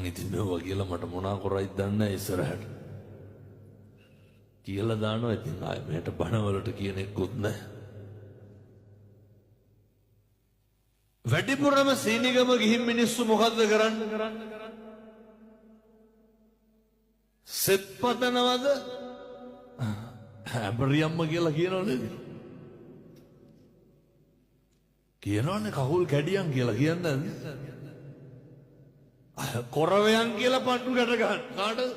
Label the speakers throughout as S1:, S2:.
S1: ඉතින් මේවා කියලා මට මොනා කරයිද දන්නේ නැහැ ඉස්සරහට. කියලා දානවා ඉතින් ආයෙ මෙහෙට බණවලට කියන එක්කුත් නැහැ. වැඩිපුරම සීනිගම ගිහින් මිනිස්සු මොකද්ද කරන්නේ? සෙත් පතනවද? හැබරියම්ම කියලා කියනවනේ. කියනවනේ කහුල් කැඩියන් කියලා කියන්නේ. කොරවයන් කියලා පට්ටු ගැට ගන්න. කාටද?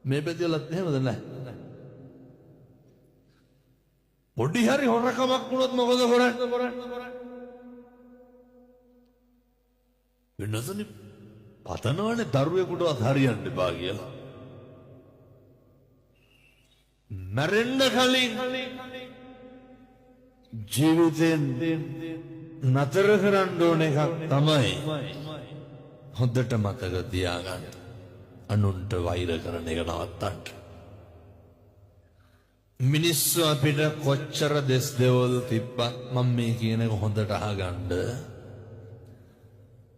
S1: මේ පැතිවලත් එහෙමද නැහැ. පොඩි හරි හොරකමක් වුණොත් මොකද කරන්නේ? වෙනසනේ පතනවනේ දරුවෙකුටවත් හරියන්න එපා කියලා. මැරෙන්න කලින් ජීවිතෙන් නතර කරන්න ඕන එකක් තමයි හොඳට මතක තියාගන්න. අනුන්ට වෛර කරන එක නවත්තන්න. මිනිස්සු අපිට කොච්චර දෙස් දෙවල් තිබ්බත් මම මේ කියන එක හොඳට අහගන්න.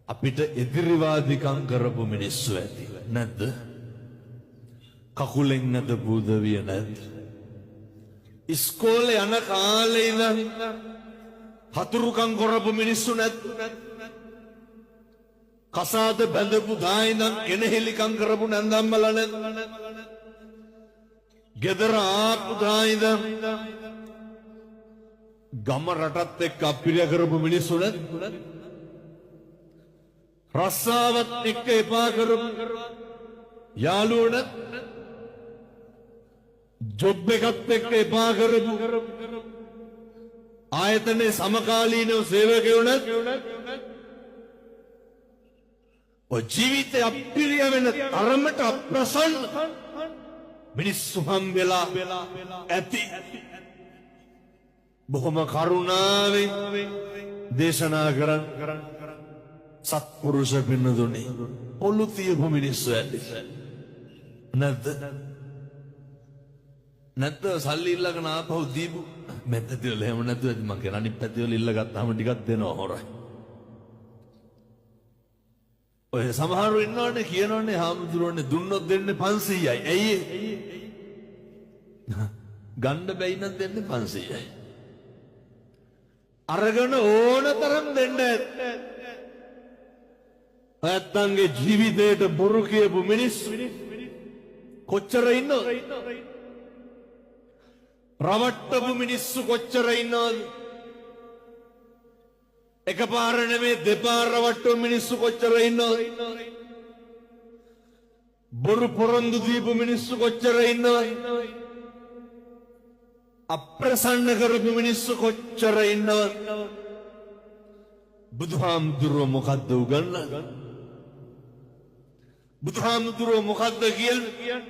S1: අපිට එදිරිවාදිකම් කරපු මිනිස්සු ඇති නැද්ද? කකුලෙන් නැද බුදවිය නැද්ද? ඉස්කෝලේ යන කාලේ ඉඳන් හතුරුකම් කරපු මිනිස්සු නැද්ද? කසාද බැඳපු දා ඉඳන් කෙනෙහිලිකම් කරපු නැන්දම්මලා නැද්ද? ගෙදර ආපු දා ඉඳන් ගම රටත් එක්ක අපිරිය කරපු මිනිස්සු නැද්ද? රස්සාවත් එක්ක එපා කරපු යාළුවෝ නැද්ද? ජොබ් එකත් එක්ක එපා කරපු ආයතනයේ සමකාලීනව සේවකයෝ නැද්ද? ඔය ජීවිතය අපිරිය වෙන තරමට අප්‍රසන්න මිනිස්සු හම්බෙලා ඇති. බොහොම කරුණාවෙන් දේශනා කරන් සත්පුරුෂ පින්නදුනේ ඔලු තියපු මිනිස්සු ඇති නැද්ද? නැත්ද සල්ලි ඉල්ලගෙන ආපහු දීපු මේ පැතිවල එහෙම නැතුව ඇති. මං කියන අනිත් පැතිවල ඉල්ල ගත්තාම ටිකක් දෙනවා හොරයි. ඔය සමහරව ඉන්නවනේ කියනවනේ හාමුදුරුවනේ දුන්නොත් දෙන්නේ 500යි. ඇයි ගන්න බැයි නම් දෙන්නේ 500යි. අරගෙන ඕන තරම් දෙන්න ඇත්තන්ගේ ජීවිතේට බොරු කියපු මිනිස්සු කොච්චර ඉන්නවද? රවට්ටපු මිනිස්සු කොච්චර ඉන්නවද? එකපාර නෙමෙයි දෙපාර රවට්ටපු මිනිස්සු කොච්චර ඉන්නවද? බොරු පොරොන්දු දීපු මිනිස්සු කොච්චර ඉන්නවද? අප්‍රසන්න කරපු මිනිස්සු කොච්චර ඉන්නවද? බුදුහාමුදුරුවෝ මොකද්ද උගන්වන්නේ? බුදුහාමුදුරුවෝ මොකද්ද කියන්නේ?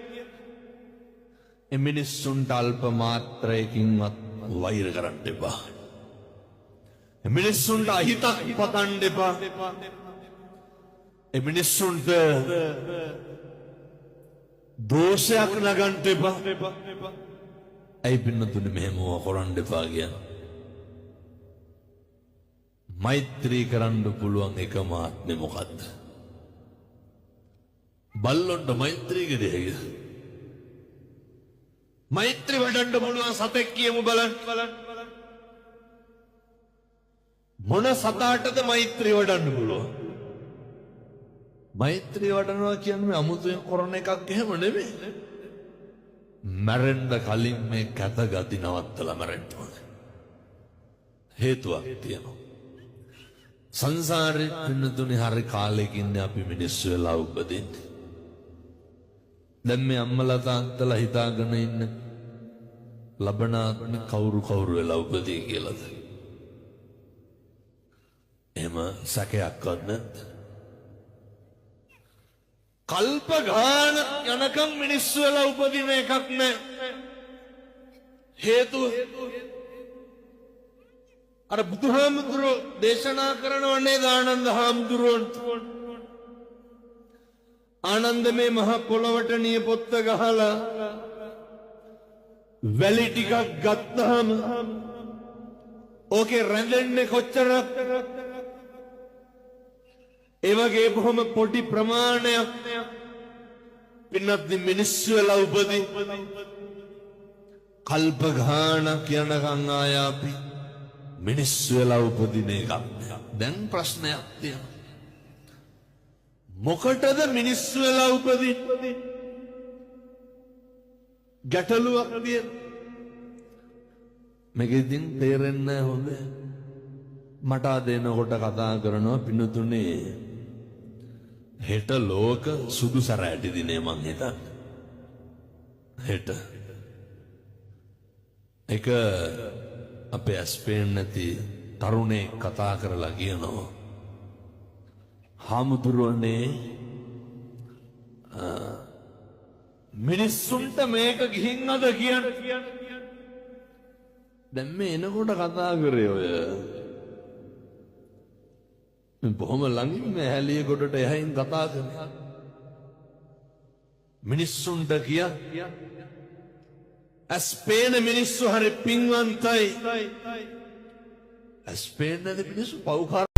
S1: මිනිස්සුන්ට අල්ප මාත්‍රයකින්වත් වෛර කරන්න එපා. මිනිස්සුන්ට අහිතක් පතන්න එපා. මිනිස්සුන්ට දෝෂයක් නගන්න එපා. ඇයි පින්නතුනේ මෙහෙම කරන්න එපා කියන්නේ? මෛත්‍රී කරන්න පුළුවන් එකම ආත්මේ මොකද්ද? බල්ලොන්ට මෛත්‍රී කරේද? මෛත්‍රී වඩන්න පුළුවන් සතෙක් කියමු බලන්න. මොන සතාටද මෛත්‍රී වඩන්න පුළුවන්? මෛත්‍රී වඩනවා කියන්නේ අමුතුවෙන් කරන එකක් එහෙම නෙමෙයි. මැරෙන්න කලින් මේ කැත ගති නවත්තලා මැරෙන්න ඕනේ. හේතුවක් තියෙනවා. සංසාරේ පින්නතුනේ හරි කාලෙකින් අපි මිනිස්සු වෙලා උපදින්නේ. දැන් මේ අම්මලා තාත්තලා හිතාගෙන ඉන්න ලබනාත්ම කවුරු වෙලා උපදී කියලාද? එහෙම සැකයක්වත් නැද්ද? කල්ප ගාන යනකම් මිනිස්සු වෙලා උපදින එකක් නෑ. හේතුව අර බුදුහාමුදුරුවෝ දේශනා කරනවනේ ආනන්ද හාමුදුරුවෝ ආනන්ද මේ මහ පොළවට නිය පොත්ත ගහලා වැලි ටිකක් ගත්තාම ඕකේ රැඳෙන්නේ කොච්චරක්? ඒ වගේ බොහොම පොඩි ප්‍රමාණයක් පින්වත්නි මිනිස්සු වෙලා උපදී කල්ප ගානක් යනකම් ආය අපි මිනිස්සු වෙලා උපදින එකක්. දැන් ප්‍රශ්නයක් තියෙනවා. මොකටද මිනිස්සු වෙලා උපදින්නේ? ගැටලුවක් තියෙනවා. මේක ඉතින් තේරෙන්නේ නැහැ හොඳ. මට දෙනකොට කතා කරනවා පින්තුනේ හෙට ලෝක සුදු සැරෑටි දිනේ මං හිතන්නේ. හෙට එක අපේ ඇස්පේන් නැති තරුණේ කතා කරලා කියනවා හාමුදුරුවනේ මිනිස්සුන්ට මේක ගිහින් අද කියන්නේ දැන් මේ එනකොට කතා කරේ ඔය බොහොම ළඟින් මේ හැලිය ගොඩට එහයින් කතා කරනවා මිනිස්සුන්ට කිය ඇස්පේන මිනිස්සු හරි පින්වන්තයි ඇස්පේන නැති මිනිස්සු පව්කාර